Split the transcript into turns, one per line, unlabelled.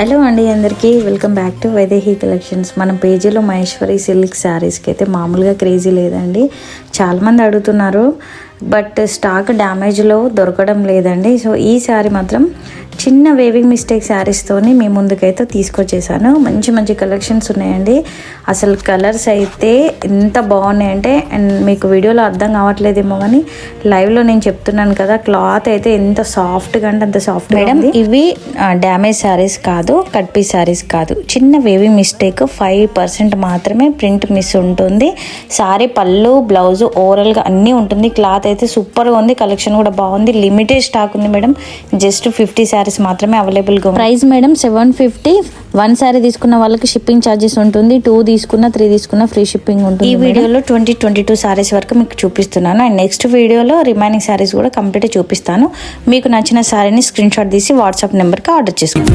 Hello అండి, అందరికీ welcome back to Vaidehi collections. మన పేజీలో మహేశ్వరి సిల్క్ శారీస్కి అయితే మామూలుగా క్రేజీ లేదండి. చాలామంది అడుగుతున్నారు, బట్ స్టాక్ డ్యామేజ్లో దొరకడం లేదండి. సో ఈ శారీ మాత్రం చిన్న వేవింగ్ మిస్టేక్ శారీస్తోని మీ ముందుకైతే తీసుకొచ్చేసాను. మంచి మంచి కలెక్షన్స్ ఉన్నాయండి. అసలు కలర్స్ అయితే ఎంత బాగున్నాయంటే, అండ్ మీకు వీడియోలో అర్థం కావట్లేదేమో కానీ లైవ్లో నేను చెప్తున్నాను కదా, క్లాత్ అయితే ఎంత సాఫ్ట్గా అంటే అంత సాఫ్ట్. మేడం, ఇవి డ్యామేజ్ శారీస్ కాదు, కట్ పీస్ శారీస్ కాదు, చిన్న వేవింగ్ మిస్టేక్ 5% మాత్రమే ప్రింట్ మిస్ ఉంటుంది. శారీ పళ్ళు, బ్లౌజ్ ఓవరాల్గా అన్నీ ఉంటుంది. క్లాత్ అయితే సూపర్గా ఉంది, కలెక్షన్ కూడా బాగుంది. లిమిటెడ్ స్టాక్ ఉంది మేడం, జస్ట్ 50 శారీస్ మాత్రమే అవైలబుల్గా. Price madam 750. 1 శారీ తీసుకున్న వాళ్ళకి షిప్పింగ్ ఛార్జెస్ ఉంటుంది. 2 తీసుకున్న 3 తీసుకున్న ఫ్రీ షిప్పింగ్ ఉంటుంది. ఈ వీడియోలో 22 శారీస్ వరకు మీకు చూపిస్తున్నాను. అండ్ నెక్స్ట్ వీడియోలో రిమైనింగ్ శారీస్ కూడా కంప్లీట్ చూపిస్తాను. మీకు నచ్చిన శారీని స్క్రీన్ షాట్ తీసి వాట్సాప్ నెంబర్కి ఆర్డర్ చేసుకోండి.